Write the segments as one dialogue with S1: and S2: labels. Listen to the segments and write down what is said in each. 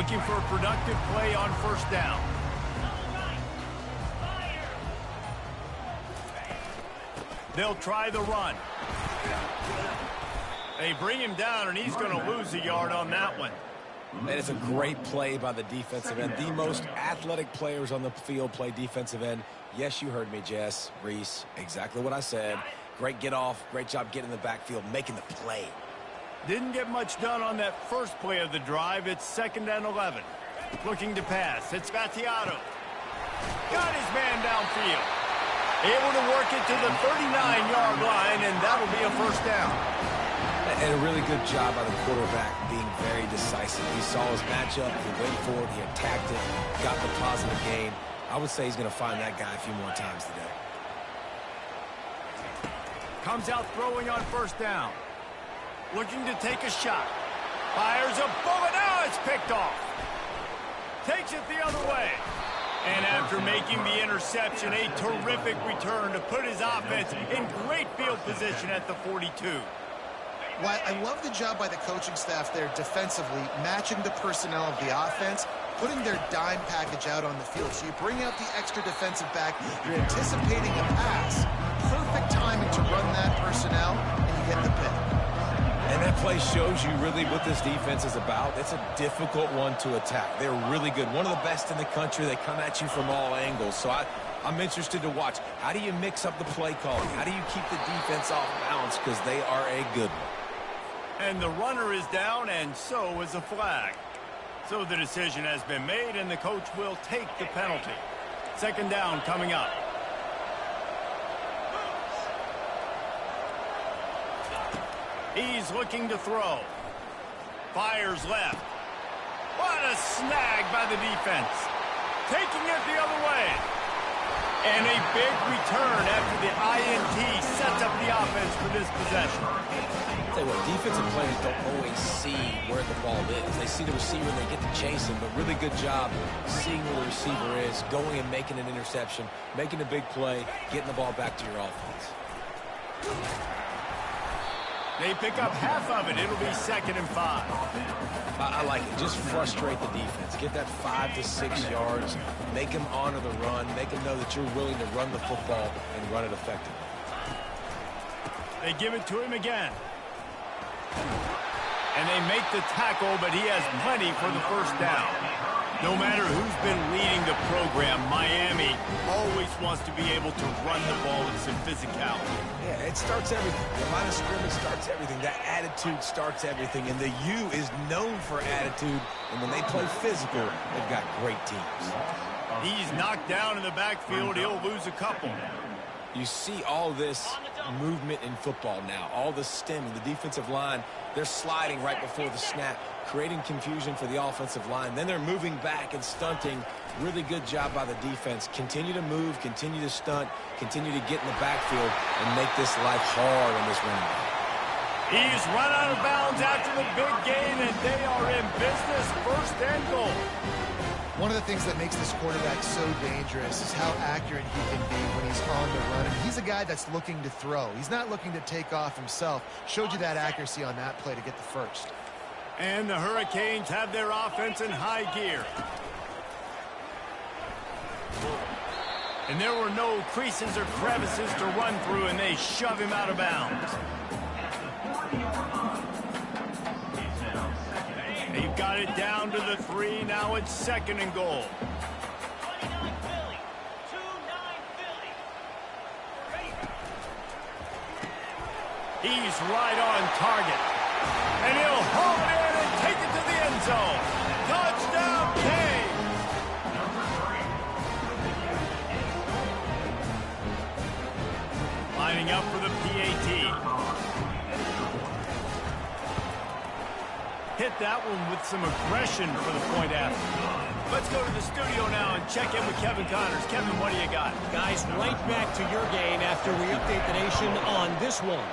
S1: looking for a productive play on first down. They'll try the run. They bring him down, and he's going to lose a yard on that one.
S2: And it's a great play by the defensive end. The most athletic players on the field play defensive end. Yes, you heard me, Jess, Reese, exactly what I said. Great get off, great job getting in the backfield, making the play.
S1: Didn't get much done on that first play of the drive. It's 2nd and 11. Looking to pass. It's Battiato. Got his man downfield. Able to work it to the 39-yard line, and that'll be a first down.
S2: And a really good job by the quarterback being very decisive. He saw his matchup, he went for it, he attacked it, got the positive gain. I would say he's going to find that guy a few more times today.
S1: Comes out throwing on first down. Looking to take a shot. Fires a bullet. Now it's picked off. Takes it the other way. And after making the interception, a terrific return to put his offense in great field position at the 42.
S3: Well, I love the job by the coaching staff there defensively, matching the personnel of the offense, putting their dime package out on the field. So you bring out the extra defensive back, you're anticipating a pass, perfect timing to run that personnel, and you get the pick.
S2: And that play shows you really what this defense is about. It's a difficult one to attack. They're really good. One of the best in the country. They come at you from all angles. So I'm interested to watch. How do you mix up the play calling? How do you keep the defense off balance? Because they are a good one.
S1: And the runner is down, and so is a flag. So the decision has been made, and the coach will take the penalty. 2nd down coming up. He's looking to throw. Fires left. What a snag by the defense. Taking it the other way. And a big return after the INT sets up the offense for this possession.
S2: Tell you what, defensive players don't always see where the ball is. They see the receiver and they get to chase him, but really good job seeing where the receiver is, going and making an interception, making a big play, getting the ball back to your offense.
S1: They pick up half of it. It'll be 2nd and 5.
S2: I like it. Just frustrate the defense. Get that 5 to 6 yards. Make them honor the run. Make them know that you're willing to run the football and run it effectively.
S1: They give it to him again. And they make the tackle, but he has plenty for the first down. No matter who's been leading the program, Miami always wants to be able to run the ball with some physicality.
S2: Yeah, it starts everything. The line of scrimmage starts everything. That attitude starts everything. And the U is known for attitude. And when they play physical, they've got great teams.
S1: He's knocked down in the backfield. He'll lose a couple.
S2: You see all this movement in football now, all the stemming, the defensive line, they're sliding right before the snap, creating confusion for the offensive line. Then they're moving back and stunting. Really good job by the defense. Continue to move, continue to stunt, continue to get in the backfield and make this life hard on this running back.
S1: He's run out of bounds after the big gain, and they are in business, 1st and goal.
S3: One of the things that makes this quarterback so dangerous is how accurate he can be when he's on the run. And he's a guy that's looking to throw. He's not looking to take off himself. Showed you that accuracy on that play to get the first.
S1: And the Hurricanes have their offense in high gear. And there were no creases or crevices to run through, and they shove him out of bounds. They've got it down to the 3. Now it's 2nd and goal. He's right on target. And he'll haul it in and take it to the end zone. Touchdown, Kane! Lining up for the PAT. Hit that one with some aggression for the point after. Let's go to the studio now and check in with Kevin Connors. Kevin, what do you got?
S4: Guys, right back to your game after we update the nation on this one.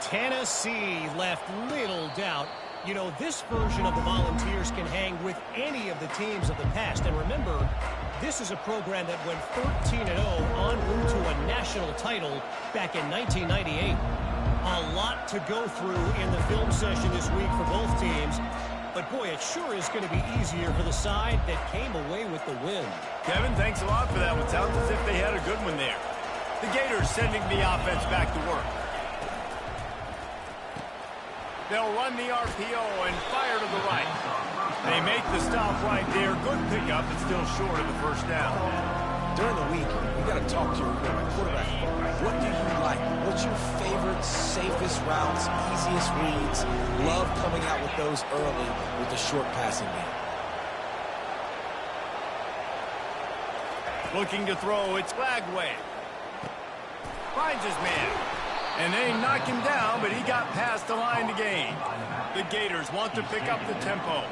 S4: Tennessee left little doubt. You know, this version of the Volunteers can hang with any of the teams of the past. And remember, this is a program that went 13-0 en route to a national title back in 1998. A lot to go through in the film session this week for both teams. But, boy, it sure is going to be easier for the side that came away with the win.
S1: Kevin, thanks a lot for that one. Sounds as if they had a good one there. The Gators sending the offense back to work. They'll run the RPO and fire to the right. They make the stop right there. Good pickup, but still short of the first down.
S2: During the week, you got to talk to your quarterback. What do you like? What's your favorite, safest routes, easiest reads? Love coming out with those early with the short passing game.
S1: Looking to throw, it's Flagway. Finds his man. And they knock him down, but he got past the line to gain. The Gators want to pick up the tempo.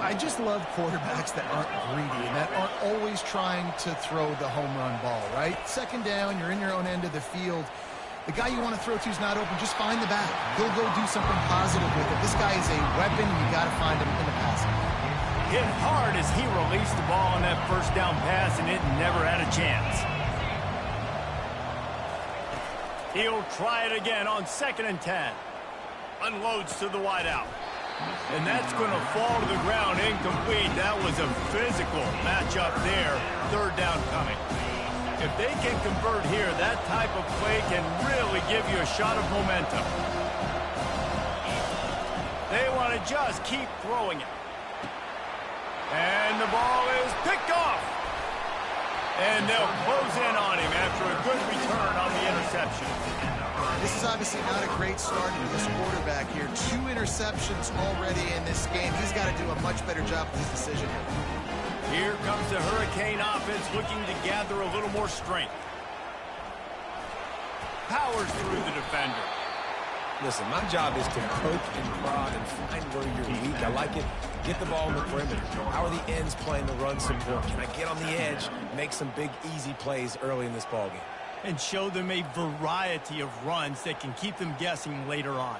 S3: I just love quarterbacks that aren't greedy and that aren't always trying to throw the home run ball, right? Second down, you're in your own end of the field. The guy you want to throw to is not open. Just find the back. He'll go do something positive with it. This guy is a weapon. You got to find him in the passing.
S1: Hit hard as he released the ball on that first down pass, and it never had a chance. He'll try it again on 2nd and 10. Unloads to the wideout. And that's going to fall to the ground incomplete. That was a physical matchup there. 3rd down coming. If they can convert here, that type of play can really give you a shot of momentum. They want to just keep throwing it. And the ball is picked off. And they'll close in on him after a good return on the interception.
S3: This is obviously not a great start for this quarterback here. 2 interceptions already in this game. He's got to do a much better job with his decision.
S1: Here comes the Hurricane offense looking to gather a little more strength. Powers through the defender.
S2: Listen, my job is to poke and prod and find where you're weak. I like it. Get the ball in the perimeter. How are the ends playing the run support? Can I get on the edge, make some big, easy plays early in this ballgame?
S1: And show them a variety of runs that can keep them guessing later on.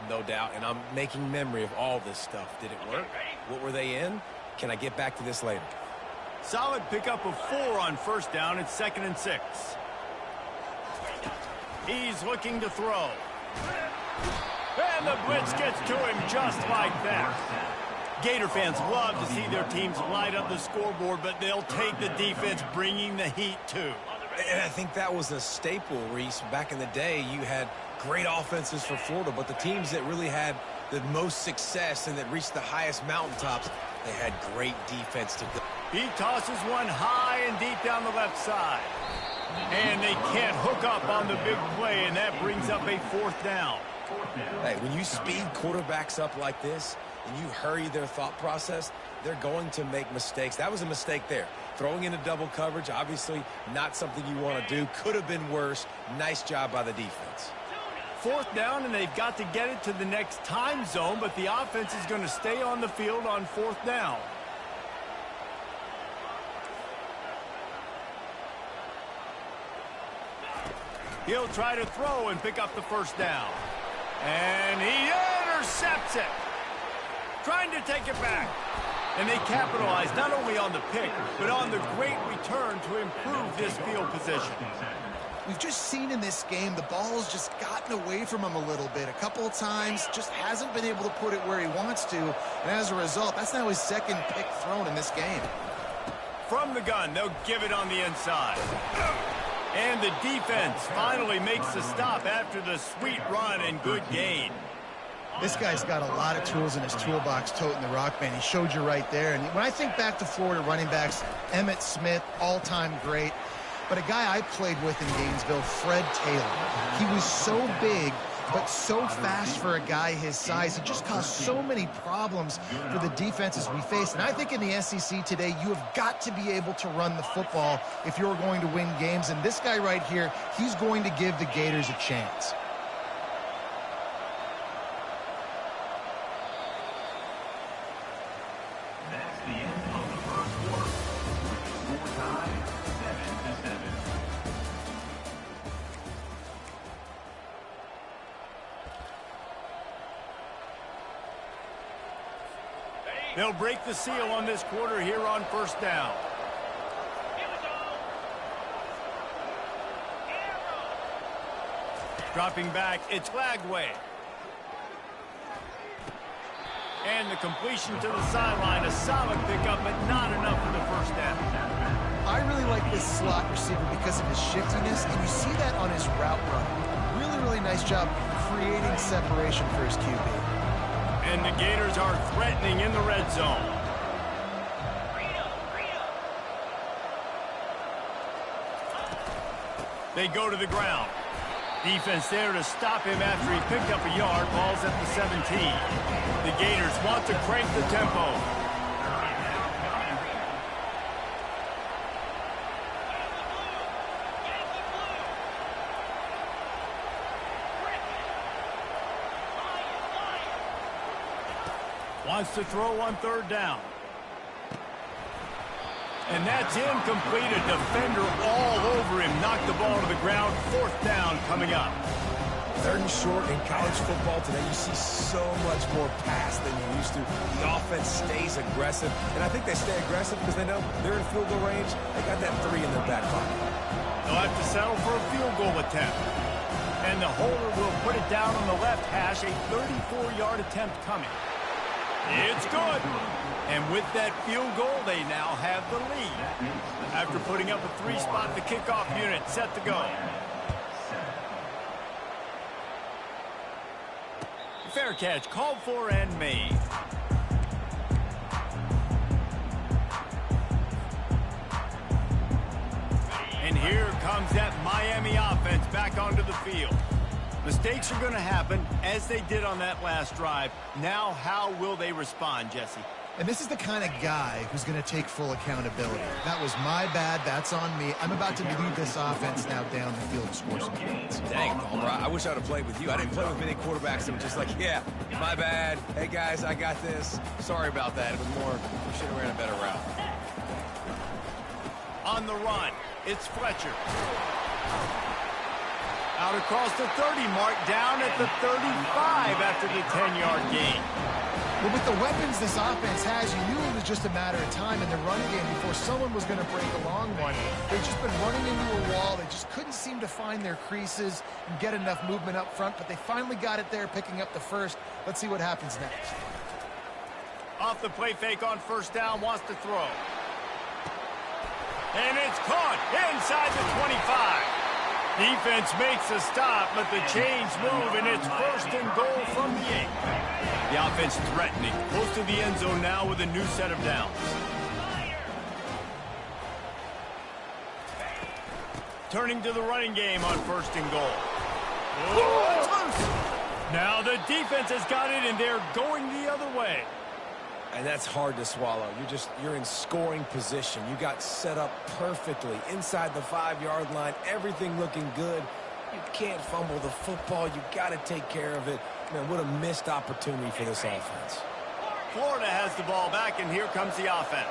S2: No doubt, and I'm making memory of all this stuff. Did it work? What were they in? Can I get back to this later?
S1: Solid pickup of 4 on 1st down. It's 2nd and 6. He's looking to throw. And the blitz gets to him just like that. Gator fans love to see their teams light up the scoreboard, but they'll take the defense bringing the heat too.
S2: And I think that was a staple, Reese. Back in the day, you had great offenses for Florida, but the teams that really had the most success and that reached the highest mountaintops, they had great defense to go.
S1: He tosses one high and deep down the left side. And they can't hook up on the big play, and that brings up a 4th down.
S2: Hey, when you speed quarterbacks up like this and you hurry their thought process, they're going to make mistakes. That was a mistake there. Throwing into double coverage, obviously not something you want to do. Could have been worse. Nice job by the defense.
S1: 4th down, and they've got to get it to the next time zone, but the offense is going to stay on the field on 4th down. He'll try to throw and pick up the 1st down. And he intercepts it. Trying to take it back. And they capitalize not only on the pick, but on the great return to improve this field position.
S3: We've just seen in this game the ball's just gotten away from him a little bit. A couple of times, just hasn't been able to put it where he wants to. And as a result, that's now his 2nd pick thrown in this game.
S1: From the gun, they'll give it on the inside. And the defense finally makes the stop after the sweet run and good gain.
S3: This guy's got a lot of tools in his toolbox toting the rock, man. He showed you right there. And when I think back to Florida running backs, Emmitt Smith, all-time great. But a guy I played with in Gainesville, Fred Taylor. He was so big, but so fast for a guy his size. It just caused so many problems for the defenses we faced. And I think in the SEC today, you have got to be able to run the football if you're going to win games. And this guy right here, he's going to give the Gators a chance.
S5: That's the end of the first quarter. Score tie 7-7.
S1: They'll break the seal on this quarter here on 1st down. Dropping back, it's Flagway. And the completion to the sideline, a solid pickup, but not enough for the first down.
S3: I really like this slot receiver because of his shiftiness, and you see that on his route run. Really, really nice job creating separation for his QB.
S1: And the Gators are threatening in the red zone. They go to the ground. Defense there to stop him after he picked up a yard. Ball's at the 17. The Gators want to crank the tempo. Wants to throw on third down. And that's incomplete. A defender all over him. Knocked the ball to the ground. Fourth down coming up.
S2: Third and short in college football today. You see so much more pass than you used to. The offense stays aggressive. And I think they stay aggressive because they know they're in field goal range. They got that 3 in their back pocket.
S1: They'll have to settle for a field goal attempt. And the holder will put it down on the left hash. A 34-yard attempt coming. It's good. And with that field goal, they now have the lead. After putting up a 3-spot, the kickoff unit set to go. Fair catch called for and made. And here comes that Miami offense back onto the field. Mistakes are going to happen, as they did on that last drive. Now, how will they respond, Jesse?
S3: And this is the kind of guy who's going to take full accountability. That was my bad. That's on me. I'm about to lead this offense now down the field to score some points.
S2: Dang, Palmer, I wish I would have played with you. I didn't play with many quarterbacks that were just like, yeah, my bad. Hey, guys, I got this. Sorry about that. It was more, we should have ran a better route.
S1: On the run, it's Fletcher. Out across the 30 mark, down at the 35 after the 10-yard gain.
S3: Well, with the weapons this offense has, you knew it was just a matter of time in the run game before someone was going to break a long one. They've just been running into a wall. They just couldn't seem to find their creases and get enough movement up front, but they finally got it there, picking up the first. Let's see what happens next.
S1: Off the play fake on first down, wants to throw. And it's caught inside the 25. Defense makes a stop, but the chains move, and it's first and goal from the 8. The offense threatening, close to the end zone now with a new set of downs. Turning to the running game on first and goal. Oh, it's loose. Now the defense has got it, and they're going the other way.
S2: And that's hard to swallow. You're in scoring position. You got set up perfectly inside the 5-yard line. Everything looking good. You can't fumble the football. You got to take care of it. Man, what a missed opportunity for this offense.
S1: Florida has the ball back, and here comes the offense.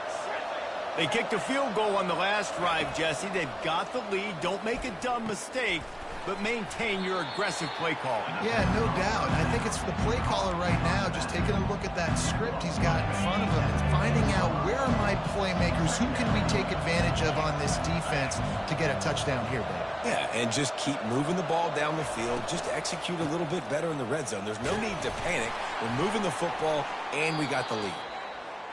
S1: They kicked a field goal on the last drive, Jesse. They've got the lead. Don't make a dumb mistake, but maintain your aggressive play calling.
S3: Yeah, no doubt. I think it's the play caller right now just taking a look at that script he's got in front of him and finding out where are my playmakers, who can we take advantage of on this defense to get a touchdown here, babe.
S2: Yeah, and just keep moving the ball down the field. Just execute a little bit better in the red zone. There's no need to panic. We're moving the football, and we got the lead.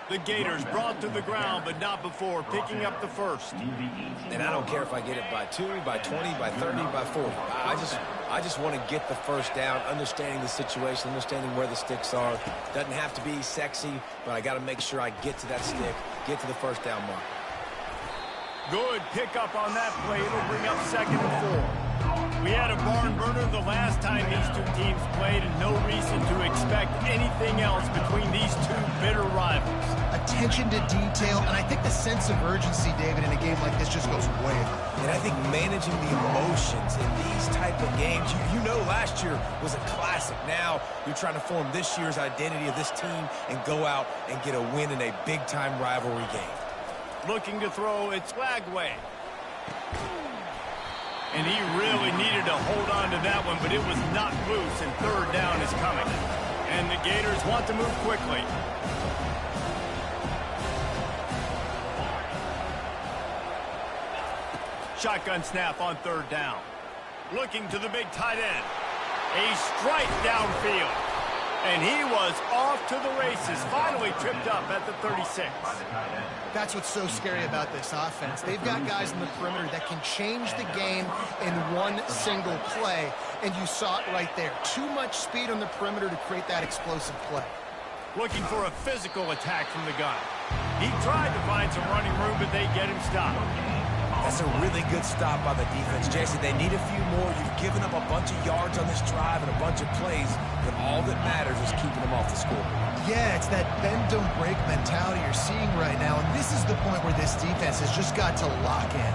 S1: The Gators brought to the ground, but not before picking up the first.
S2: And I don't care if I get it by 2, by 20, by 30, by 40. I just want to get the first down, understanding the situation, understanding where the sticks are. Doesn't have to be sexy, but I got to make sure I get to that stick, get to the first down mark.
S1: Good pickup on that play. It'll bring up second and 4. We had a barn burner the last time these two teams played, and no reason to expect anything else between these two bitter rivals.
S3: Attention to detail, and I think the sense of urgency, David, in a game like this just goes way up.
S2: And I think managing the emotions in these type of games, you know last year was a classic. Now you're trying to form this year's identity of this team and go out and get a win in a big-time rivalry game.
S1: Looking to throw, it's Lagway. And he really needed to hold on to that one, but it was not loose, and third down is coming. And the Gators want to move quickly. Shotgun snap on third down. Looking to the big tight end. A strike downfield. And he was off to the races, finally tripped up at the 36.
S3: That's what's so scary about this offense. They've got guys in the perimeter that can change the game in one single play, and you saw it right there. Too much speed on the perimeter to create that explosive play.
S1: Looking for a physical attack from the gun. He tried to find some running room, but they get him stopped.
S2: That's a really good stop by the defense, Jason. They need a few more. You've given up a bunch of yards on this drive and a bunch of plays, but all that matters is keeping them off the scoreboard.
S3: Yeah, it's that bend, don't break mentality you're seeing right now, and this is the point where this defense has just got to lock in.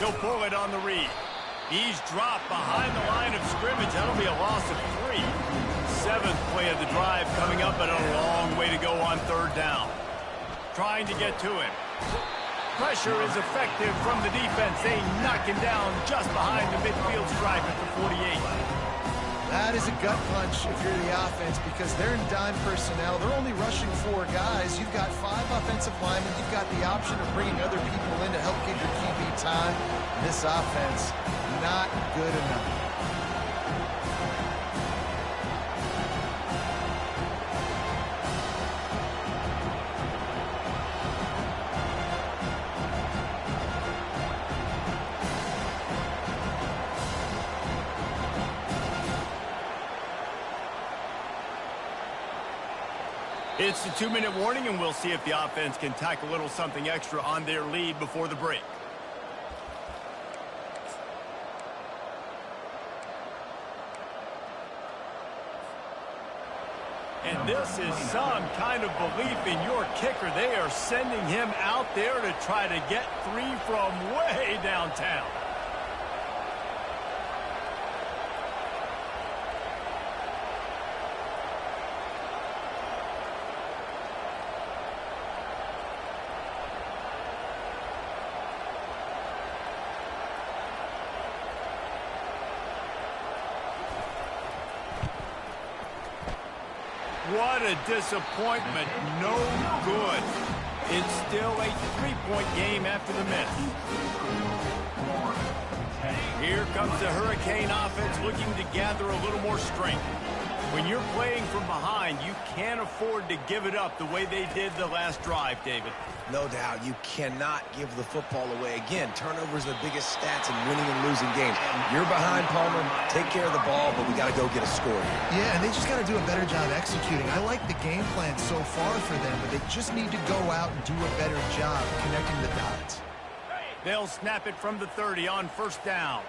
S1: He'll pull it on the read. He's dropped behind the line of scrimmage. That'll be a loss of 3. 7th play of the drive coming up, but a long way to go on 3rd down. Trying to get to him. Pressure is effective from the defense. They knock him down just behind the midfield stripe at the 48.
S3: That is a gut punch if you're the offense because they're in dime personnel. They're only rushing 4 guys. You've got 5 offensive linemen. You've got the option of bringing other people in to help give your QB time. This offense, not good enough.
S1: It's the 2-minute warning, and we'll see if the offense can tack a little something extra on their lead before the break. And this is some kind of belief in your kicker. They are sending him out there to try to get 3 from way downtown. What a disappointment. No good. It's still a 3-point game after the miss. Here comes the Hurricane offense looking to gather a little more strength. When you're playing from behind, you can't afford to give it up the way they did the last drive, David.
S2: No doubt, you cannot give the football away. Again, turnovers are the biggest stats in winning and losing games. You're behind, Palmer. Take care of the ball, but we got to go get a score here.
S3: Yeah, and they just got to do a better job executing. I like the game plan so far for them, but they just need to go out and do a better job connecting the dots.
S1: They'll snap it from the 30 on 1st down.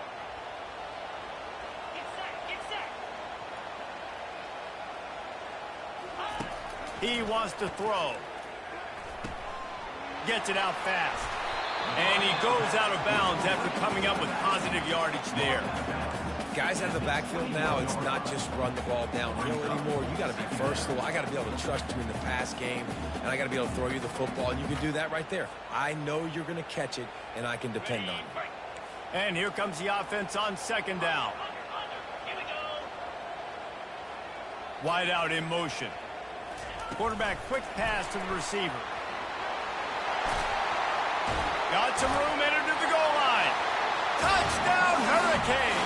S1: He wants to throw. Gets it out fast. And he goes out of bounds after coming up with positive yardage there.
S2: Guys out of the backfield now, it's not just run the ball downhill anymore. You got to be versatile. I got to be able to trust you in the pass game, and I got to be able to throw you the football, and you can do that right there. I know you're going to catch it, and I can depend on you.
S1: And here comes the offense on 2nd down. Wide out in motion. Quarterback quick pass to the receiver. Got some room, entered to the goal line. Touchdown, Hurricane!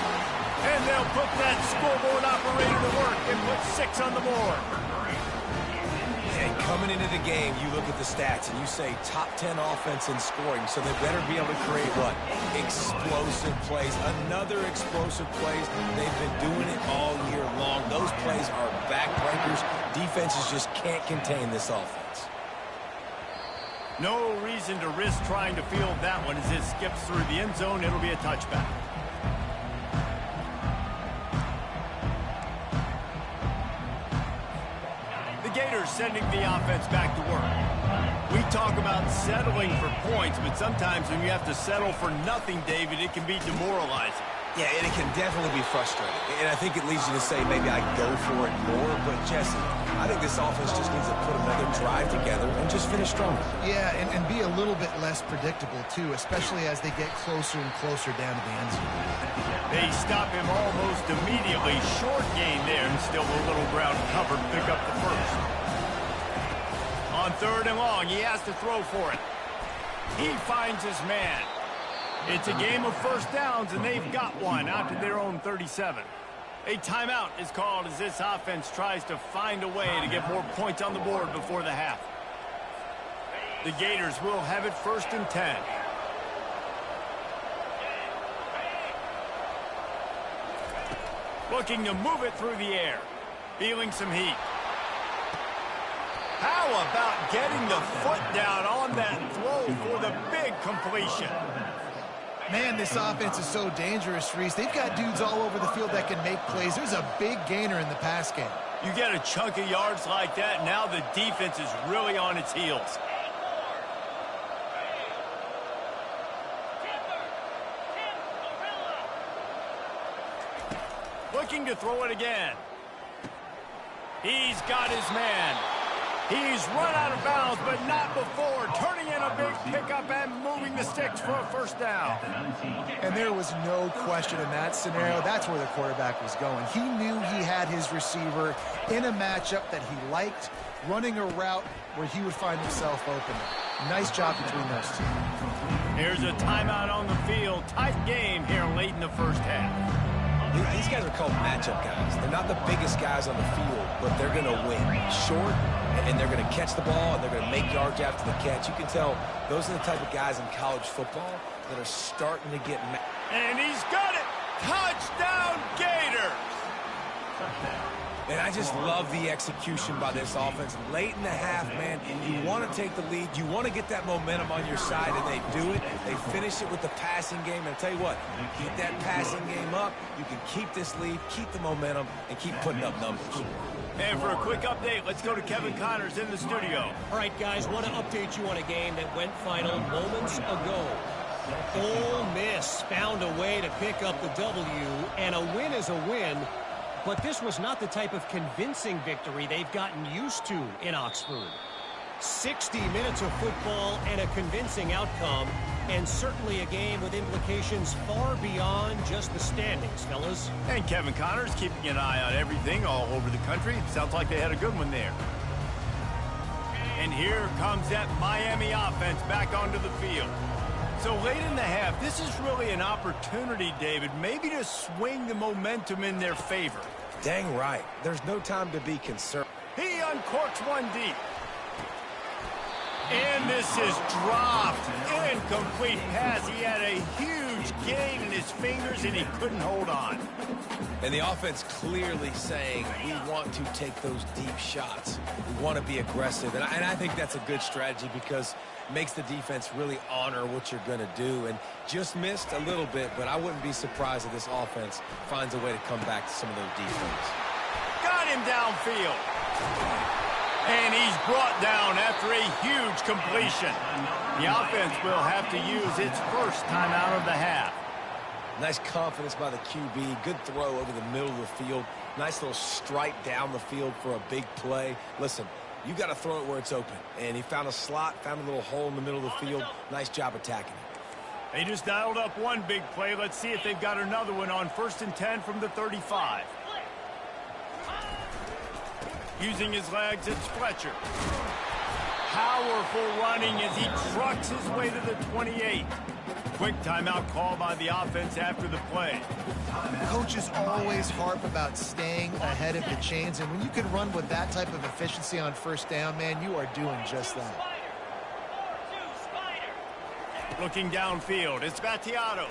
S1: And they'll put that scoreboard operator to work and put 6 on the board.
S2: And coming into the game, you look at the stats and you say top 10 offense in scoring, so they better be able to create what? Explosive plays. Another explosive plays. They've been doing it all year long. Those plays are backbreakers. Defenses just can't contain this offense.
S1: No reason to risk trying to field that one as it skips through the end zone. It'll be a touchback. The Gators sending the offense back to work. We talk about settling for points, but sometimes when you have to settle for nothing, David, it can be demoralizing.
S2: Yeah, and it can definitely be frustrating. And I think it leads you to say maybe I go for it more. But, Jesse, I think this offense just needs to put another drive together and just finish stronger.
S3: Yeah, and be a little bit less predictable, too, especially as they get closer and closer down to the end zone.
S1: They stop him almost immediately. Short gain there, and still a little ground covered. Pick up the first. On 3rd and long, he has to throw for it. He finds his man. It's a game of 1st downs, and they've got one out to their own 37. A timeout is called as this offense tries to find a way to get more points on the board before the half. The Gators will have it 1st and 10. Looking to move it through the air. Feeling some heat. How about getting the foot down on that throw for the big completion?
S3: Man, this offense is so dangerous, Reese. They've got dudes all over the field that can make plays. There's a big gainer in the pass game.
S1: You get a chunk of yards like that, now the defense is really on its heels. Looking to throw it again. He's got his man. He's run out of bounds, but not before. Turning in a big pickup and moving the sticks for a 1st down.
S3: And there was no question in that scenario. That's where the quarterback was going. He knew he had his receiver in a matchup that he liked, running a route where he would find himself open. Nice job between those two.
S1: Here's a timeout on the field. Tight game here late in the 1st half.
S2: These guys are called matchup guys. They're not the biggest guys on the field, but they're going to win. Short, and they're going to catch the ball, and they're going to make yards after the catch. You can tell those are the type of guys in college football that are starting to get mad.
S1: And he's got it! Touchdown, Gators!
S2: And I just love the execution by this offense. Late in the half, man, you want to take the lead. You want to get that momentum on your side, and they do it. They finish it with the passing game. And I tell you what, you keep that passing game up, you can keep this lead, keep the momentum, and keep putting up numbers.
S1: And for a quick update, let's go to Kevin Connors in the studio.
S4: All right, guys, want to update you on a game that went final moments ago. Ole Miss found a way to pick up the W, and a win is a win. But this was not the type of convincing victory they've gotten used to in Oxford. 60 minutes of football and a convincing outcome, and certainly a game with implications far beyond just the standings, fellas.
S1: And Kevin Connors keeping an eye on everything all over the country. Sounds like they had a good one there. And here comes that Miami offense back onto the field. So late in the half, this is really an opportunity, David, maybe to swing the momentum in their favor.
S2: Dang right. There's no time to be concerned.
S1: He uncorks one deep. And this is dropped. Incomplete pass. He had a huge gain in his fingers, and he couldn't hold on.
S2: And the offense clearly saying, we want to take those deep shots. We want to be aggressive. And I think that's a good strategy because it makes the defense really honor what you're going to do. And just missed a little bit, but I wouldn't be surprised if this offense finds a way to come back to some of those defenses.
S1: Got him downfield. And he's brought down after a huge completion. The offense will have to use its 1st timeout of the half.
S2: Nice confidence by the QB. Good throw over the middle of the field. Nice little stripe down the field for a big play. Listen, you got to throw it where it's open. And he found a slot, found a little hole in the middle of the field. Nice job attacking it.
S1: They just dialed up one big play. Let's see if they've got another one on 1st and 10 from the 35. Using his legs, it's Fletcher. Powerful running as he trucks his way to the 28. Quick timeout call by the offense after the play.
S3: Coaches always harp about staying ahead of the chains, and when you can run with that type of efficiency on 1st down, man, you are doing just that.
S1: Looking downfield, it's Battiato.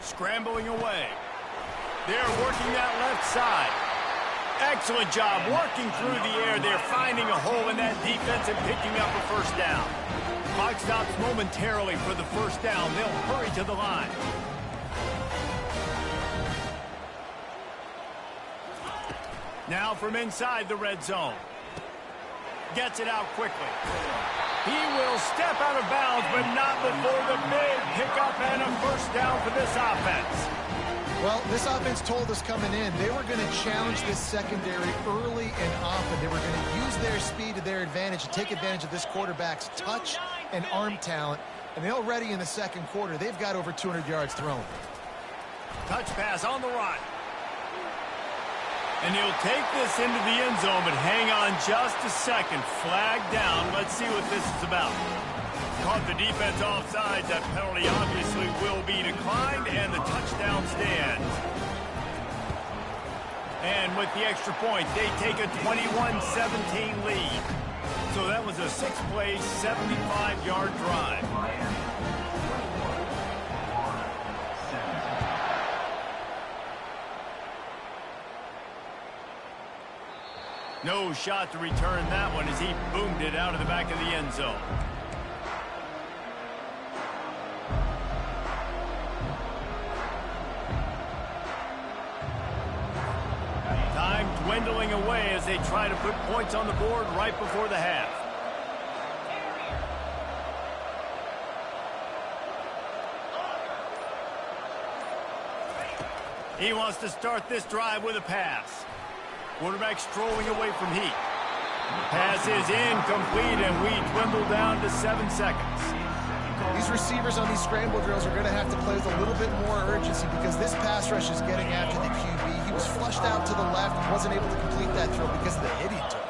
S1: Scrambling away. They're working that left side. Excellent job working through the air. They're finding a hole in that defense and picking up a 1st down. Clock stops momentarily for the 1st down. They'll hurry to the line. Now from inside the red zone. Gets it out quickly. He will step out of bounds, but not before the big pickup and a 1st down for this offense.
S3: Well, this offense told us coming in they were going to challenge this secondary early and often. They were going to use their speed to their advantage to take advantage of this quarterback's touch and arm talent. And they already in the 2nd quarter, they've got over 200 yards thrown.
S1: Touch pass on the run. And he'll take this into the end zone, but hang on just a second. Flag down. Let's see what this is about. Caught the defense offside. That penalty obviously will be declined, and the touchdown stands. And with the extra point, they take a 21-17 lead. So that was a 6-play, 75-yard drive.
S5: Miami, 21-17.
S1: No shot to return that one as he boomed it out of the back of the end zone. Time dwindling away as they try to put points on the board right before the half. He wants to start this drive with a pass. Quarterback strolling away from heat. Pass is incomplete, and we dwindle down to 7 seconds.
S3: These receivers on these scramble drills are going to have to play with a little bit more urgency because this pass rush is getting after the QB. He was flushed out to the left and wasn't able to complete that throw because of the hit he took.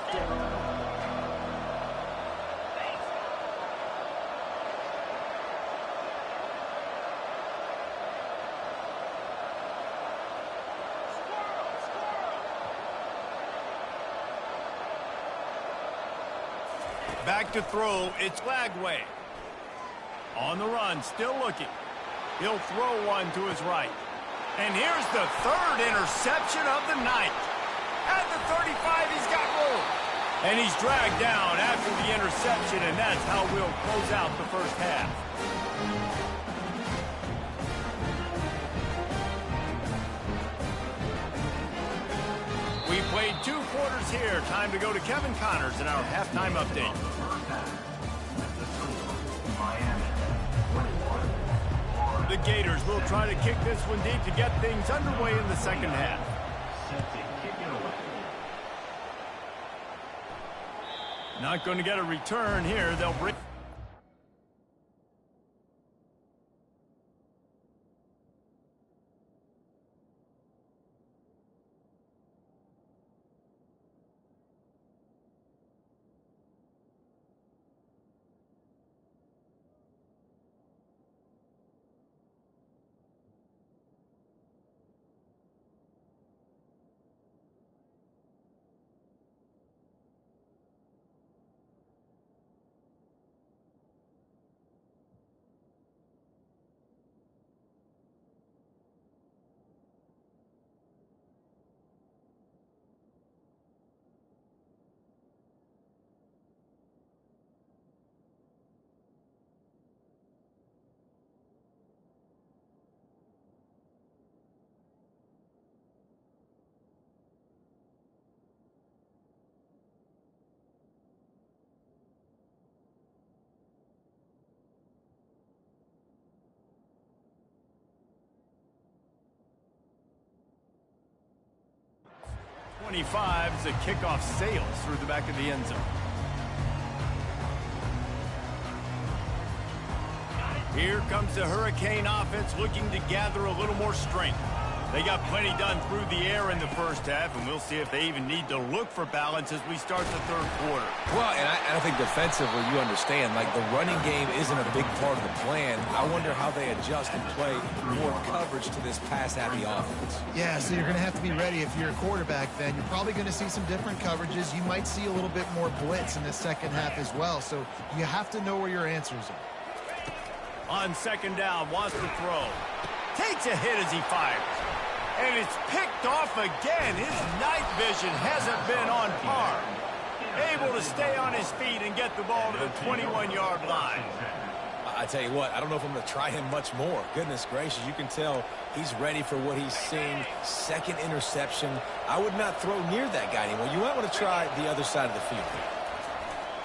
S1: Back to throw, it's Lagway. On the run, still looking. He'll throw one to his right. And here's the third interception of the night. At the 35, he's got room. And he's dragged down after the interception, and that's how we'll close out the first half. We played 2 quarters here. Time to go to Kevin Connors in our halftime update. The Gators will try to kick this one deep to get things underway in the second half. Not going to get a return here. They'll bring... .25 as the kickoff sails through the back of the end zone. Here comes the Hurricane offense looking to gather a little more strength. They got plenty done through the air in the first half, and we'll see if they even need to look for balance as we start the third quarter.
S2: Well, and I think defensively, you understand, like the running game isn't a big part of the plan. I wonder how they adjust and play more coverage to this pass-happy offense.
S3: Yeah, so you're going to have to be ready if you're a quarterback then. You're probably going to see some different coverages. You might see a little bit more blitz in the second half as well, so you have to know where your answers are.
S1: On second down, wants to throw. Takes a hit as he fires. And it's picked off again. His night vision hasn't been on par. Able to stay on his feet and get the ball to the 21-yard line.
S2: I tell you what, I don't know if I'm going to try him much more. Goodness gracious, you can tell he's ready for what he's seeing. Second interception. I would not throw near that guy anymore. You might want to try the other side of the field.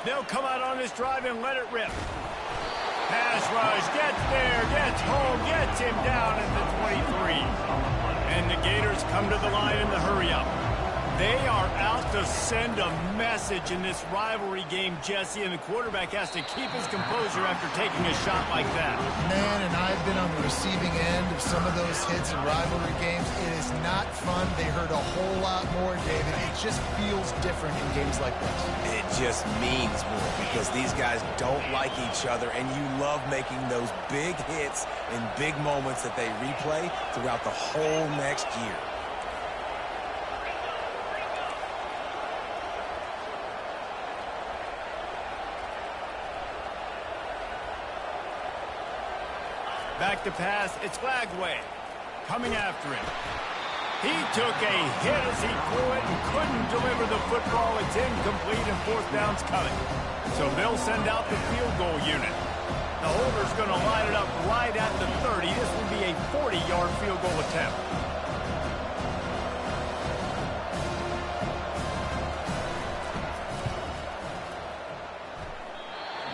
S1: They'll come out on this drive and let it rip. Pass rush, gets there, gets home, gets him down at the 23. And the Gators come to the line in the hurry-up. They are out to send a message in this rivalry game, Jesse, and the quarterback has to keep his composure after taking a shot like that.
S3: Man, and I've been on the receiving end of some of those hits in rivalry games. It is not fun. They hurt a whole lot more, David. It just feels different in games like this.
S2: It just means more because these guys don't like each other, and you love making those big hits in big moments that they replay throughout the whole next year.
S1: Back to pass, it's Lagway. Coming after him. He took a hit as he threw it and couldn't deliver the football. It's incomplete and fourth down's coming. So they'll send out the field goal unit. The holder's going to line it up right at the 30. This will be a 40-yard field goal attempt.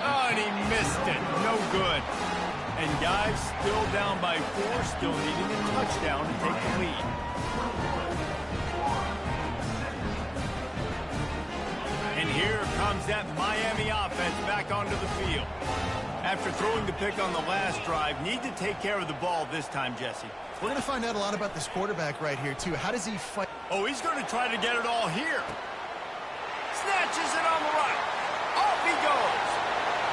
S1: Oh, and he missed it. No good. And guys, still down by 4, still needing a touchdown to take the lead. And here comes that Miami offense back onto the field. After throwing the pick on the last drive, need to take care of the ball this time, Jesse.
S3: We're going to find out a lot about this quarterback right here, too. How does he fight?
S1: Oh, he's going to try to get it all here. Snatches it on the right. Off he goes.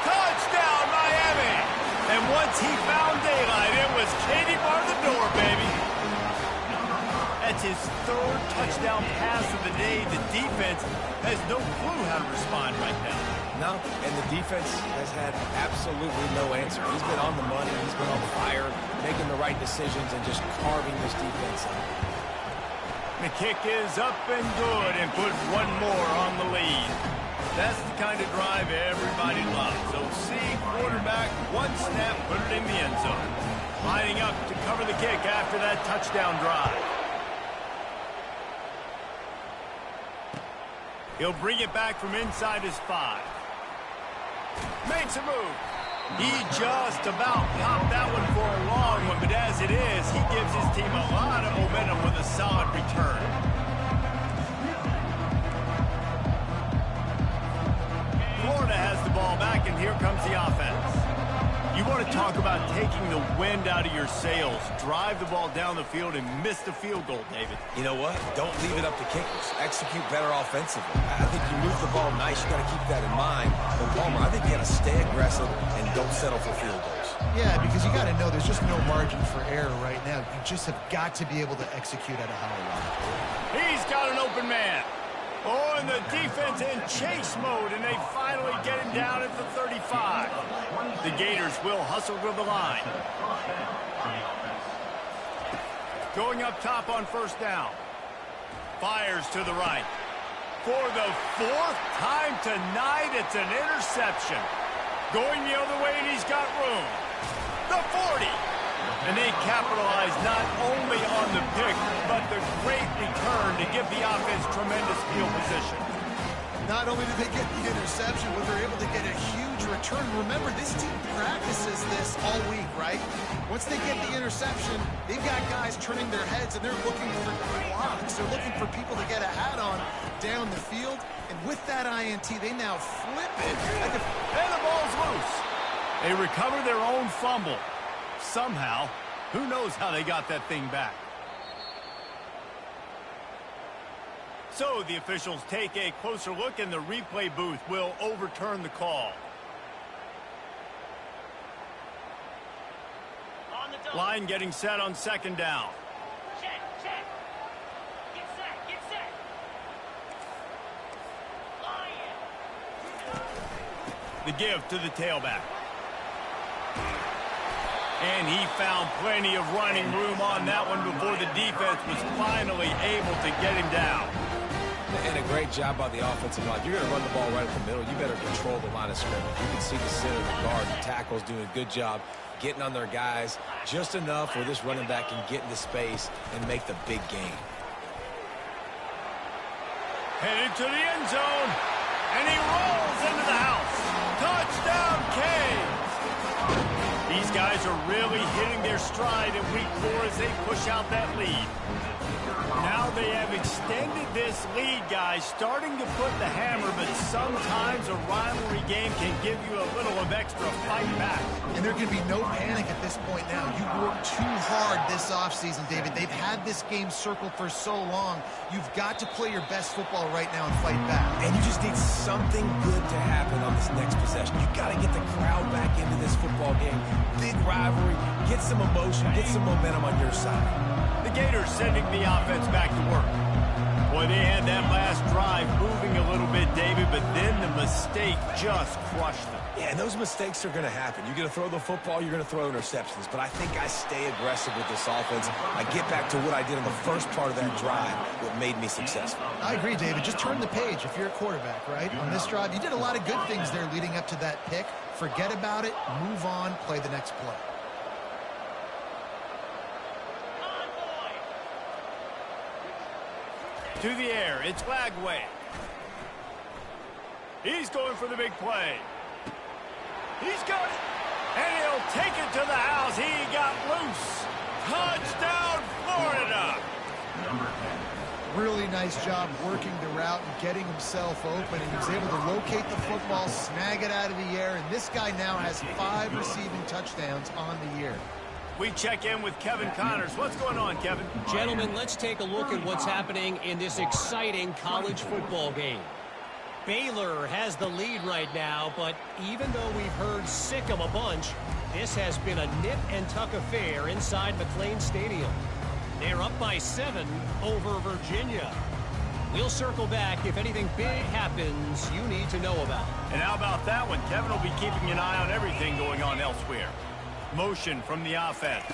S1: Touchdown, Miami. And once he found daylight, it was Katie bar the door, baby. That's his 3rd touchdown pass of the day. The defense has no clue how to respond right now.
S2: No, and the defense has had absolutely no answer. He's been on the money. He's been on fire, making the right decisions and just carving this defense up.
S1: The kick is up and good and puts one more on the lead. That's the kind of drive everybody loves. So see, quarterback, one snap, put it in the end zone. Lining up to cover the kick after that touchdown drive. He'll bring it back from inside his 5. Makes a move. He just about popped that one for a long one, but as it is, he gives his team a lot of momentum with a solid return. Florida has the ball back, and here comes the offense. You want to talk about taking the wind out of your sails. Drive the ball down the field and miss the field goal, David.
S2: You know what? Don't leave it up to kickers. Execute better offensively. I think you move the ball nice. You got to keep that in mind. But Palmer, I think you got to stay aggressive and don't settle for field goals.
S3: Yeah, because you got to know there's just no margin for error right now. You just have got to be able to execute at a high level.
S1: He's got an open man. Oh, and the defense in chase mode, and they finally get him down at the 35. The Gators will hustle to the line. Going up top on first down. Fires to the right. For the 4th time tonight, it's an interception. Going the other way, and he's got room. The 40. And they capitalize not only on the pick, but the great return to give the offense tremendous field position.
S3: Not only did they get the interception, but they're able to get a huge return. Remember, this team practices this all week, right? Once they get the interception, they've got guys turning their heads, and they're looking for blocks. They're looking for people to get a hat on down the field. And with that INT, they now flip it.
S1: And the ball's loose. They recover their own fumble. Somehow, who knows how they got that thing back. So the officials take a closer look, and the replay booth will overturn the call. Line getting set on second down.
S6: Check. Get set.
S1: The give to the tailback. And he found plenty of running room on that one before the defense was finally able to get him down.
S2: And a great job by the offensive line. You're going to run the ball right at the middle. You better control the line of scrimmage. You can see the center, the guard, the tackles doing a good job getting on their guys just enough where this running back can get into space and make the big game.
S1: Headed to the end zone, and he rolls into the house. Touchdown, Canes! These guys are really hitting their stride in week 4 as they push out that lead. Now they have extended this lead, guys, starting to put the hammer, but sometimes a rivalry game can give you a little of extra fight back.
S3: And there can be no panic at this point now. You worked too hard this offseason, David. They've had this game circled for so long. You've got to play your best football right now and fight back.
S2: And you just need something good to happen on this next possession. You got to get the crowd back into this football game. Big rivalry. Get some emotion. Get some momentum on your side.
S1: The Gators sending the offense back to work. Boy, they had that last drive moving a little bit, David, but then the mistake just crushed them.
S2: Yeah, and those mistakes are going to happen. You're going to throw the football, you're going to throw interceptions. But I think I stay aggressive with this offense. I get back to what I did in the first part of that drive, what made me successful.
S3: I agree, David. Just turn the page if you're a quarterback, right? On this drive, you did a lot of good things there leading up to that pick. Forget about it, move on, play the next play.
S1: To the air, it's Lagway. He's going for the big play. He's got it. And he'll take it to the house. He got loose. Touchdown, Florida.
S5: Number 10.
S3: Really nice job working the route and getting himself open. And he was able to locate the football, snag it out of the air. And this guy now has 5 receiving touchdowns on the year.
S1: We check in with Kevin Connors. What's going on, Kevin?
S4: Gentlemen, let's take a look at what's happening in this exciting college football game. Baylor has the lead right now, but even though we've heard sick 'em a bunch, this has been a nip-and-tuck affair inside McLean Stadium. They're up by 7 over Virginia. We'll circle back if anything big happens you need to know about.
S1: And how about that one? Kevin will be keeping an eye on everything going on elsewhere. Motion from the offense.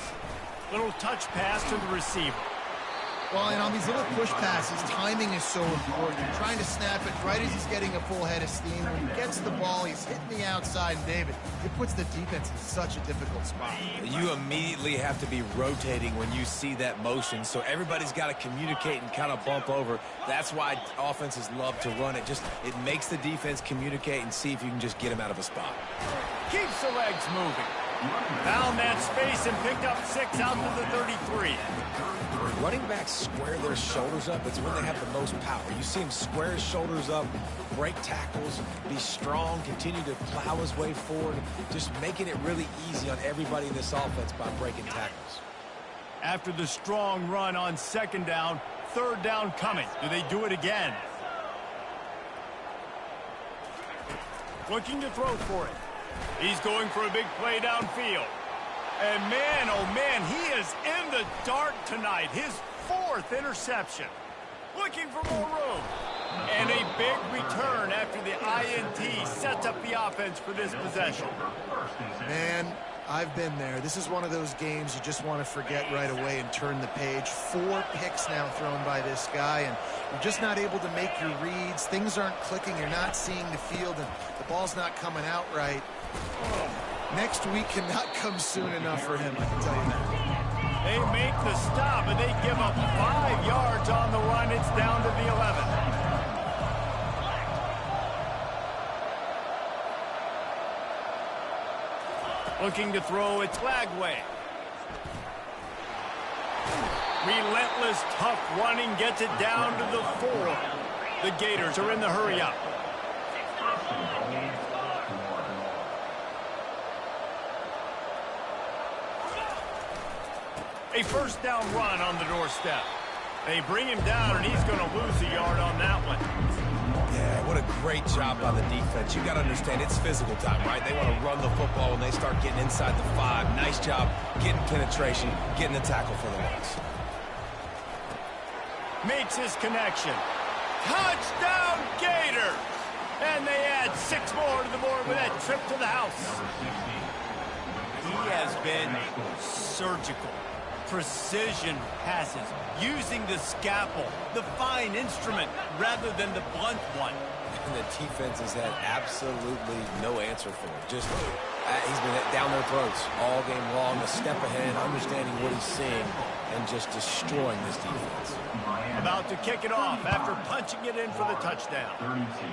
S1: Little touch pass to the receiver.
S3: Well, and on these little push passes, timing is so important. You're trying to snap it right as he's getting a full head of steam. When he gets the ball, he's hitting the outside, and David, it puts the defense in such a difficult spot.
S2: You immediately have to be rotating when you see that motion, so everybody's got to communicate and kind of bump over. That's why offenses love to run it. It makes the defense communicate and see if you can just get him out of a spot.
S1: Keeps the legs moving. Found that space and picked up 6 out to the 33.
S2: Running backs square their shoulders up. It's when they have the most power. You see him square his shoulders up, break tackles, be strong, continue to plow his way forward, just making it really easy on everybody in this offense by breaking tackles.
S1: After the strong run on 2nd down, 3rd down coming. Do they do it again? Looking to throw for it. He's going for a big play downfield. And man, oh man, he is in the dark tonight. His 4th interception. Looking for more room. And a big return after the INT sets up the offense for this possession.
S3: Man, I've been there. This is one of those games you just want to forget right away and turn the page. 4 picks now thrown by this guy, and you're just not able to make your reads. Things aren't clicking. You're not seeing the field, and the ball's not coming out right. Next week cannot come soon enough for him, I can tell you that.
S1: They make the stop, and they give up 5 yards on the run. It's down to the 11. Looking to throw, it's Lagway. Relentless, tough running gets it down to the 4. The Gators are in the hurry-up. A 1st down run on the doorstep. They bring him down, and he's going to lose a yard on that one.
S2: Yeah, what a great job by the defense. You got to understand, it's physical time, right? They want to run the football when they start getting inside the 5. Nice job getting penetration, getting the tackle for the loss.
S1: Makes his connection. Touchdown, Gator! And they add 6 more to the board with that trip to the house. He has been surgical. Precision passes, using the scalpel, the fine instrument, rather than the blunt one.
S2: And the defense has had absolutely no answer for it. Just, he's been down their throats all game long, a step ahead, understanding what he's seeing, and just destroying this defense.
S1: About to kick it off after punching it in for the touchdown.
S5: 32.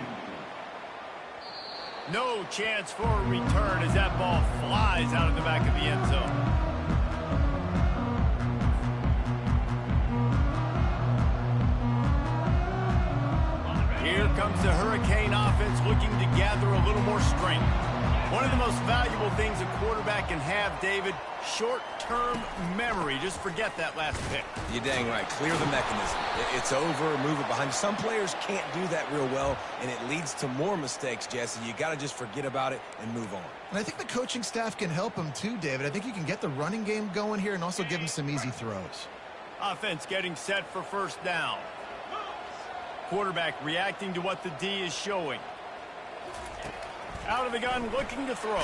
S1: No chance for a return as that ball flies out of the back of the end zone. Here comes the Hurricane offense looking to gather a little more strength. One of the most valuable things a quarterback can have, David, short-term memory. Just forget that last pick.
S2: You're dang right. Clear the mechanism. It's over, move it behind you. Some players can't do that real well, and it leads to more mistakes, Jesse. You got to just forget about it and move on.
S3: And I think the coaching staff can help him too, David. I think you can get the running game going here and also give him some easy throws.
S1: Offense getting set for 1st down. Quarterback reacting to what the D is showing. Out of the gun, looking to throw.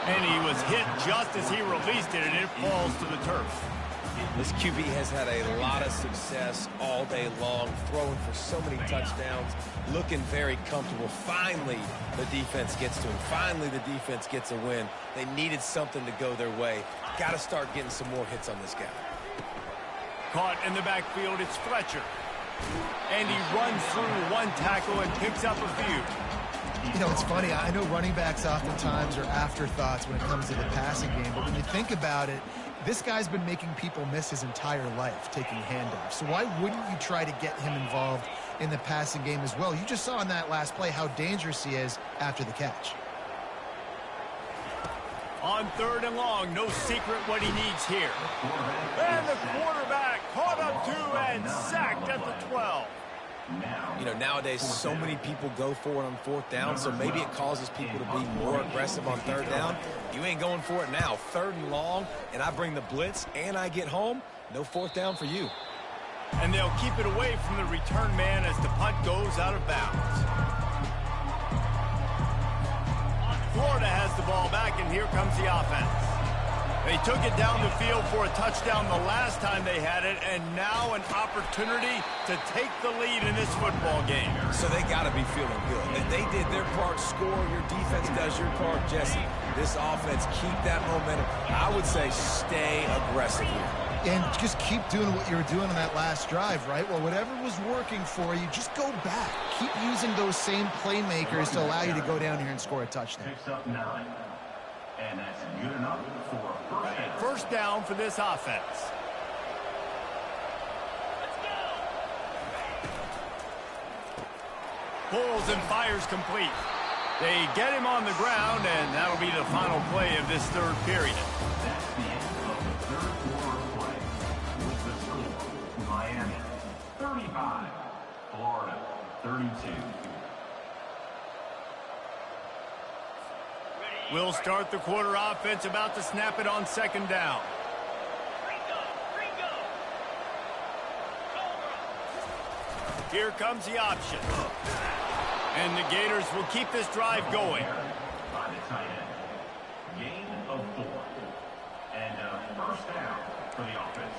S1: And he was hit just as he released it, and it falls to the turf.
S2: This QB has had a lot of success all day long, throwing for so many touchdowns, looking very comfortable. Finally, the defense gets to him. Finally, the defense gets a win. They needed something to go their way. Got to start getting some more hits on this guy.
S1: Caught in the backfield, it's Fletcher. And he runs through one tackle and picks up a few.
S3: You know, it's funny. I know running backs oftentimes are afterthoughts when it comes to the passing game, but when you think about it, this guy's been making people miss his entire life taking handoffs. So why wouldn't you try to get him involved in the passing game as well? You just saw in that last play how dangerous he is after the catch.
S1: On 3rd and long, no secret what he needs here. And the quarterback caught up to and sacked at the 12.
S2: You know, nowadays so many people go for it on 4th down, so maybe it causes people to be more aggressive on 3rd down. You ain't going for it now. 3rd and long, and I bring the blitz, and I get home. No 4th down for you.
S1: And they'll keep it away from the return man as the punt goes out of bounds. Florida has the ball back, and here comes the offense. They took it down the field for a touchdown the last time they had it, and now an opportunity to take the lead in this football game.
S2: So they got to be feeling good. They did their part, score. Your defense does your part, Jesse. This offense, keep that momentum. I would say stay aggressive here.
S3: And just keep doing what you were doing on that last drive, right? Well, whatever was working for you, just go back. Keep using those same playmakers to allow you to go down here and score a touchdown.
S5: Picks up 9. And that's good enough for a first down.
S1: First down for this offense.
S6: Let's go.
S1: Pulls and fires complete. They get him on the ground, and that'll be the final play of this 3rd period.
S5: That's the end of the 3rd quarter of play. With the score, Miami 35, Florida 32.
S1: We'll start the quarter offense, about to snap it on 2nd down.
S6: Gringo. Cobra.
S1: Here comes the option. And the Gators will keep this drive going.
S5: By the tight end. Gain of 4. And a first down for the offense.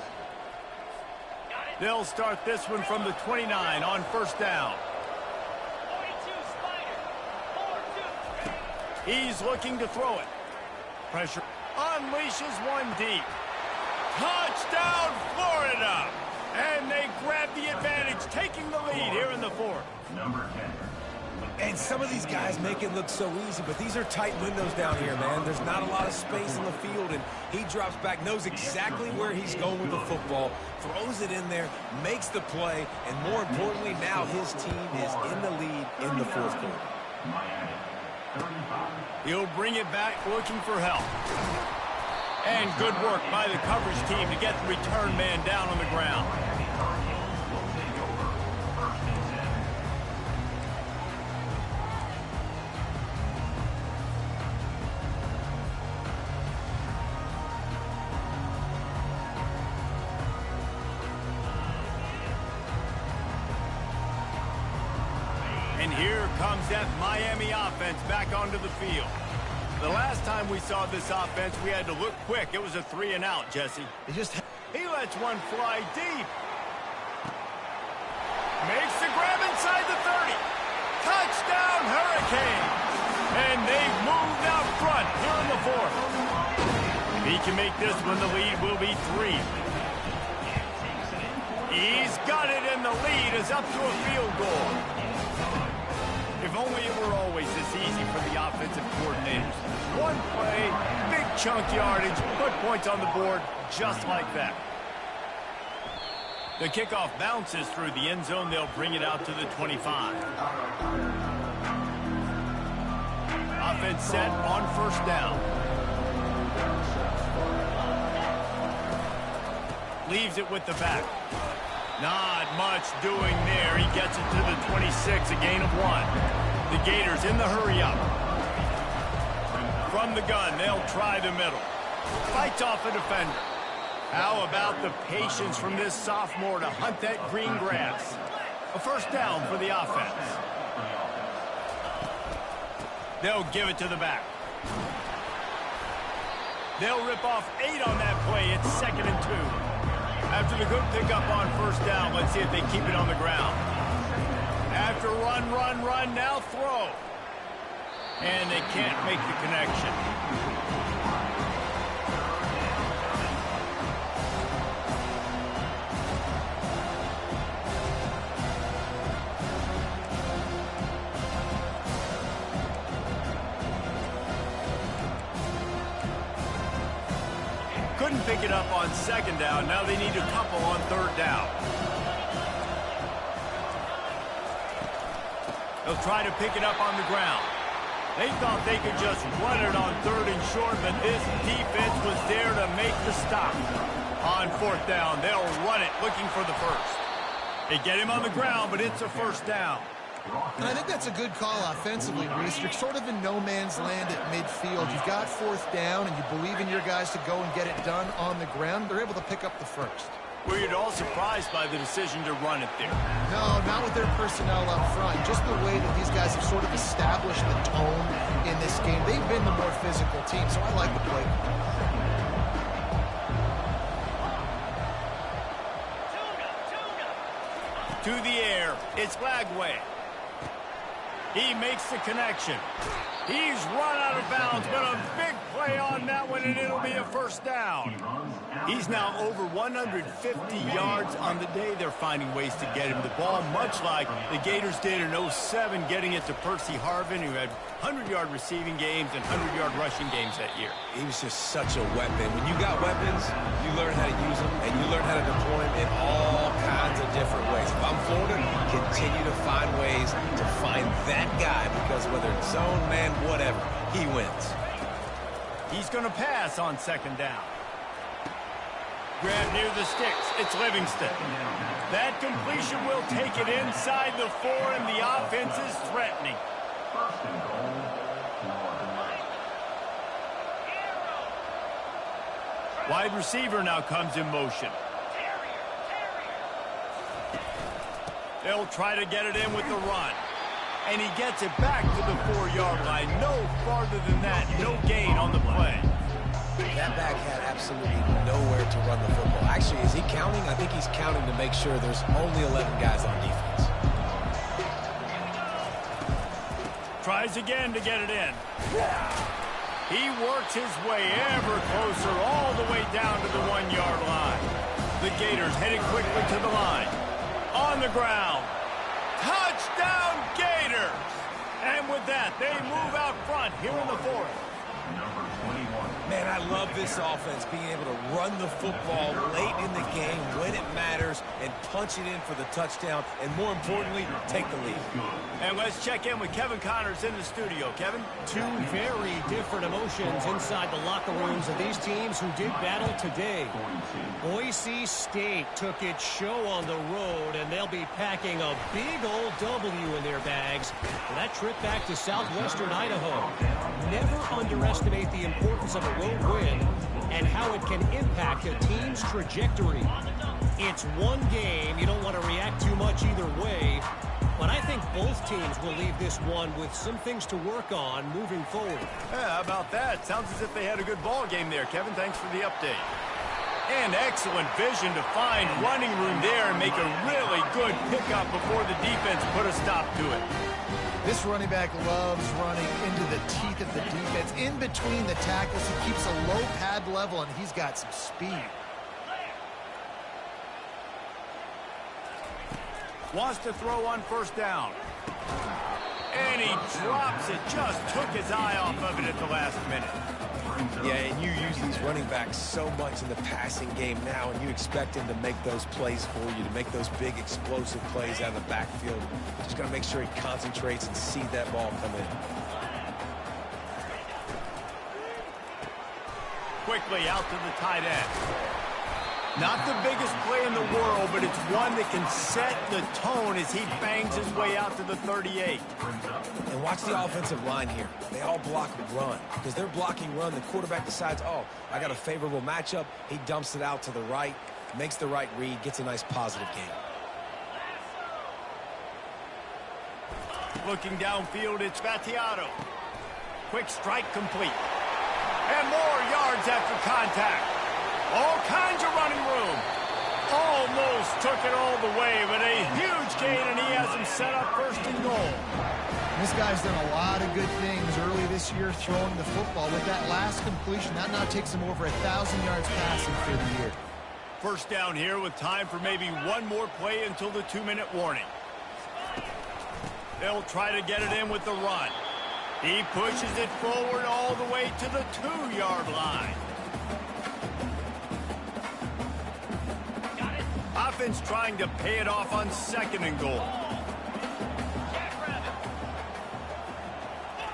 S1: They'll start this one from the 29 on 1st down.
S6: 42 Spider. 4-2.
S1: He's looking to throw it. Pressure unleashes one deep. Touchdown, Florida! And they grab the advantage, taking the lead here in the 4th.
S5: Number 10.
S2: And some of these guys make it look so easy, but these are tight windows down here, man. There's not a lot of space in the field, and he drops back, knows exactly where he's going with the football, throws it in there, makes the play, and more importantly, now his team is in the lead in the 4th quarter.
S5: Miami 35.
S1: He'll bring it back, looking for help. And good work by the coverage team to get the return man down on the ground.
S5: Miami Hurricanes will take over 1st and 10.
S1: And here comes that Miami offense back onto the field. The last time we saw this offense, we had to look quick. It was a 3 and out, Jesse. He lets one fly deep. Makes the grab inside the 30. Touchdown, Hurricanes. And they've moved out front here in the 4th. If he can make this one, the lead will be 3. He's got it, and the lead is up to a field goal. If only it were always this easy for the offensive coordinators. One play, big chunk yardage, put points on the board just like that. The kickoff bounces through the end zone. They'll bring it out to the 25. Offense set on 1st down. Leaves it with the back. Not much doing there. He gets it to the 26, a gain of 1. The Gators in the hurry-up. From the gun, they'll try the middle. Fights off a defender. How about the patience from this sophomore to hunt that green grass? A 1st down for the offense. They'll give it to the back. They'll rip off 8 on that play. It's 2nd and 2. After the good pickup on first down, let's see if they keep it on the ground. After run, now throw. And they can't make the connection. Couldn't pick it up on 2nd down. Now they need a couple on 3rd down. They'll try to pick it up on the ground. They thought they could just run it on 3rd and short, but this defense was there to make the stop. On 4th down, they'll run it, looking for the first. They get him on the ground, but it's a 1st down.
S3: And I think that's a good call offensively, Reese. You're sort of in no man's land at midfield. You've got 4th down, and you believe in your guys to go and get it done on the ground. They're able to pick up the first.
S1: Were you at all surprised by the decision to run it there?
S3: No, not with their personnel up front. Just the way that these guys have sort of established the tone in this game. They've been the more physical team, so I like the play.
S1: To the air, it's Lagway. He makes the connection. He's run out of bounds, but a big play on that one, and it'll be a 1st down. He's now over 150 yards on the day. They're finding ways to get him the ball, much like the Gators did in 07, getting it to Percy Harvin, who had 100-yard receiving games and 100-yard rushing games that year.
S2: He was just such a weapon. When you got weapons, you learn how to use them, and you learn how to deploy them in all kinds of different ways. If I'm Florida, continue to find ways to find that guy, because whether it's zone, man, whatever, he wins.
S1: He's going to pass on 2nd down. Grab near the sticks. It's Livingston. That completion will take it inside the 4, and the offense is threatening.
S5: 1st and goal, Florida.
S1: Wide receiver now comes in motion. They'll try to get it in with the run. And he gets it back to the 4-yard line. No farther than that. No gain on the play.
S2: That back had absolutely nowhere to run the football. Actually, is he counting? I think he's counting to make sure there's only 11 guys on defense.
S1: Tries again to get it in. He works his way ever closer all the way down to the 1-yard line. The Gators headed quickly to the line. On the ground. Touchdown Gators! And with that, they move out front here in the 4th.
S5: Number 21.
S2: Man, I love this offense, being able to run the football late in the game when it matters and punch it in for the touchdown, and more importantly, take the lead.
S1: And let's check in with Kevin Connors in the studio. Kevin?
S4: Two very different emotions inside the locker rooms of these teams who did battle today. Boise State took its show on the road, and they'll be packing a big old W in their bags for that trip back to southwestern Idaho. Never underestimate the importance of a road win and how it can impact a team's trajectory. It's one game. You don't want to react too much either way. But I think both teams will leave this one with some things to work on moving forward.
S1: Yeah, how about that? Sounds as if they had a good ball game there. Kevin, thanks for the update. And excellent vision to find running room there and make a really good pickup before the defense put a stop to it.
S3: This running back loves running into the teeth of the defense. In between the tackles, he keeps a low pad level, and he's got some speed.
S1: Wants to throw on 1st down. And he drops it. Just took his eye off of it at the last minute.
S2: Yeah, and you use these running backs so much in the passing game now, and you expect them to make those plays for you, to make those big explosive plays out of the backfield. Just got to make sure he concentrates and see that ball come in.
S1: Quickly out to the tight end. Not the biggest play in the world, but it's one that can set the tone as he bangs his way out to the 38.
S2: And watch the offensive line here. They all block run. Because they're blocking run, the quarterback decides, oh, I got a favorable matchup. He dumps it out to the right, makes the right read, gets a nice positive gain.
S1: Looking downfield, it's Battiato. Quick strike complete. And more yards after contact. All kinds of running room. Almost took it all the way, but a huge gain, and he has him set up first and goal.
S3: This guy's done a lot of good things early this year throwing the football. With that last completion, that now takes him over 1,000 yards passing for the year.
S1: First down here with time for maybe one more play until the 2-minute warning. They'll try to get it in with the run. He pushes it forward all the way to the 2-yard line. Offense trying to pay it off on 2nd and goal.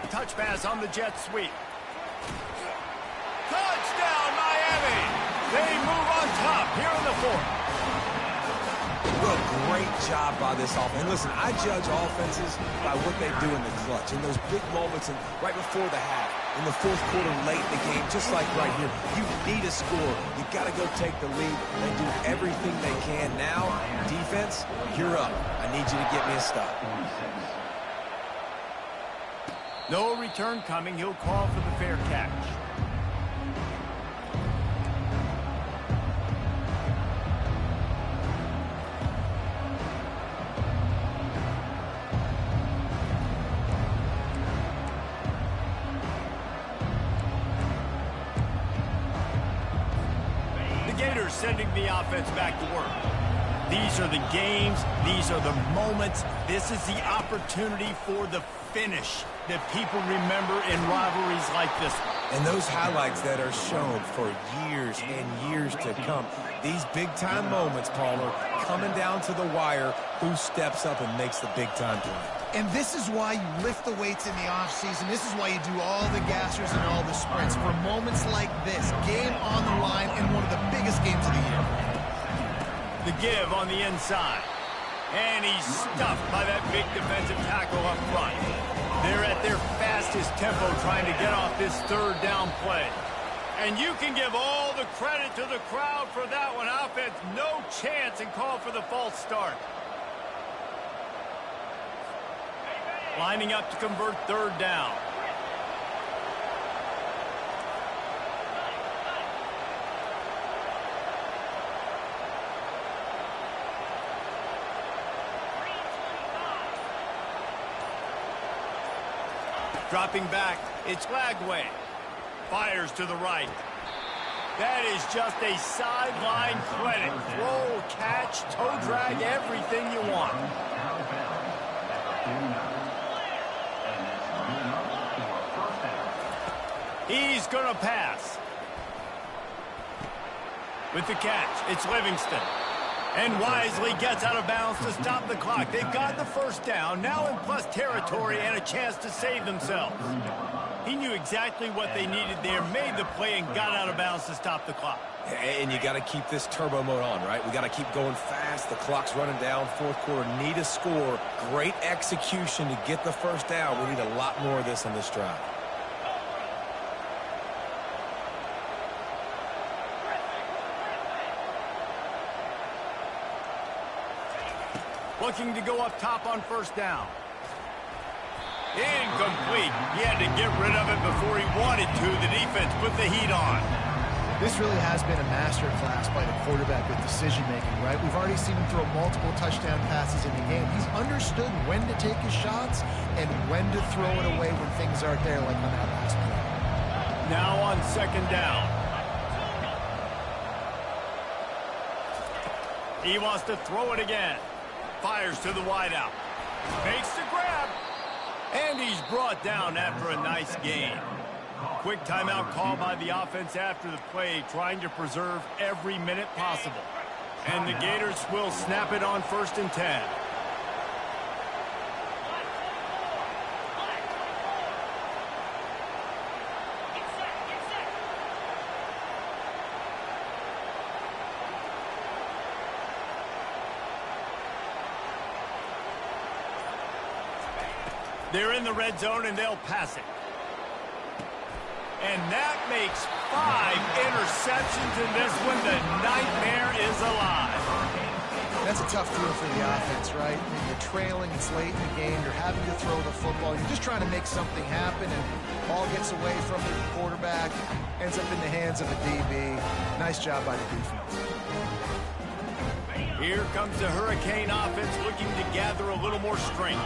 S1: Touch pass on the jet sweep. Touchdown, Miami! They move on top here in the 4th.
S2: Well, great job by this offense. And listen, I judge offenses by what they do in the clutch, in those big moments and right before the half, in the 4th quarter, late in the game, just like right here. You need a score. You got to go take the lead. They do everything they can. Now, defense, you're up. I need you to get me a stop.
S1: No return coming. He'll call for the fair catch. Gators sending the offense back to work. These are the games. These are the moments. This is the opportunity for the finish that people remember in rivalries like this one.
S2: And those highlights that are shown for years and years to come. These big-time moments, Palmer, coming down to the wire, who steps up and makes the big-time play.
S3: And this is why you lift the weights in the offseason. This is why you do all the gassers and all the sprints. For moments like this, game on the line in one of the biggest games of the year.
S1: The give on the inside. And he's stuffed by that big defensive tackle up front. They're at their fastest tempo trying to get off this 3rd down play. And you can give all the credit to the crowd for that one. Offense, no chance, and call for the false start. Lining up to convert 3rd down. Dropping back, it's Lagway. Fires to the right. That is just a sideline credit. Throw, catch, toe drag, everything you want. He's going to pass. With the catch, it's Livingston. And wisely gets out of bounds to stop the clock. They've got the 1st down, now in plus territory and a chance to save themselves. He knew exactly what they needed there, made the play, and got out of bounds to stop the clock.
S2: And you got to keep this turbo mode on, right? We got to keep going fast. The clock's running down. 4th quarter, need a score. Great execution to get the 1st down. We need a lot more of this on this drive.
S1: Looking to go up top on 1st down. Incomplete. He had to get rid of it before he wanted to. The defense put the heat on.
S3: This really has been a master class by the quarterback with decision-making, right? We've already seen him throw multiple touchdown passes in the game. He's understood when to take his shots and when to throw it away when things aren't there, like on that last play.
S1: Now on 2nd down. He wants to throw it again. Fires to the wideout. Makes the grab. And he's brought down after a nice gain. Quick timeout call by the offense after the play, trying to preserve every minute possible. And the Gators will snap it on 1st and 10. They're in the red zone, and they'll pass it. And that makes 5 interceptions in this one. The nightmare is alive.
S3: That's a tough deal for the offense, right? I mean, you're trailing, it's late in the game, you're having to throw the football, you're just trying to make something happen, and ball gets away from the quarterback, ends up in the hands of the DB. Nice job by the defense.
S1: Here comes the Hurricane offense looking to gather a little more strength.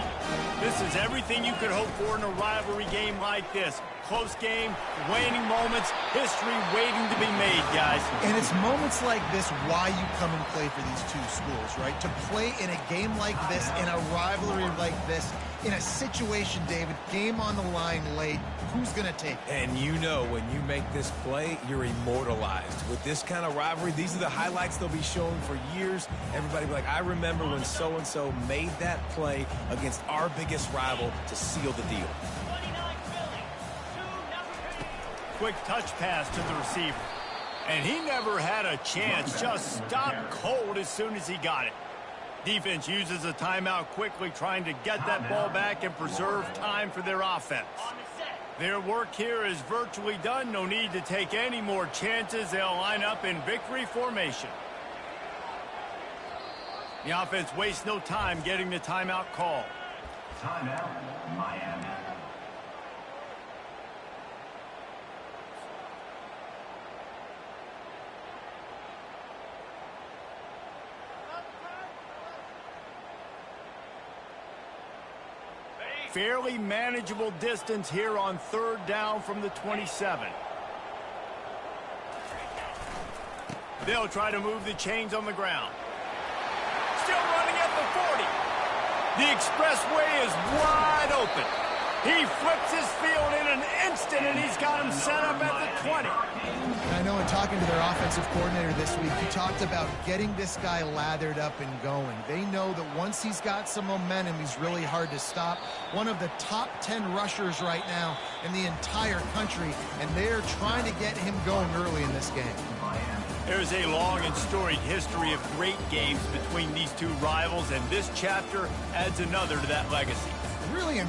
S1: This is everything you could hope for in a rivalry game like this. Close game, waning moments, history waiting to be made, guys.
S3: And it's moments like this why you come and play for these two schools, right? To play in a game like this, in a rivalry like this, in a situation, David, game on the line late, who's going to take it?
S2: And you know when you make this play, you're immortalized. With this kind of rivalry, these are the highlights they'll be showing for years. Everybody will be like, I remember when so-and-so made that play against our biggest rival to seal the deal.
S1: Quick touch pass to the receiver. And he never had a chance. Just stopped cold as soon as he got it. Defense uses a timeout quickly, trying to get that ball back and preserve time for their offense. Their work here is virtually done. No need to take any more chances. They'll line up in victory formation. The offense wastes no time getting the timeout call.
S5: Timeout, Miami.
S1: Fairly manageable distance here on 3rd down from the 27. They'll try to move the chains on the ground. Still running at the 40. The expressway is wide open. He flips his field in an instant, and he's got him set up at the 20.
S3: I know in talking to their offensive coordinator this week, he talked about getting this guy lathered up and going. They know that once he's got some momentum, he's really hard to stop. One of the top 10 rushers right now in the entire country, and they're trying to get him going early in this game.
S1: There's a long and storied history of great games between these two rivals, and this chapter adds another to that legacy.
S3: Really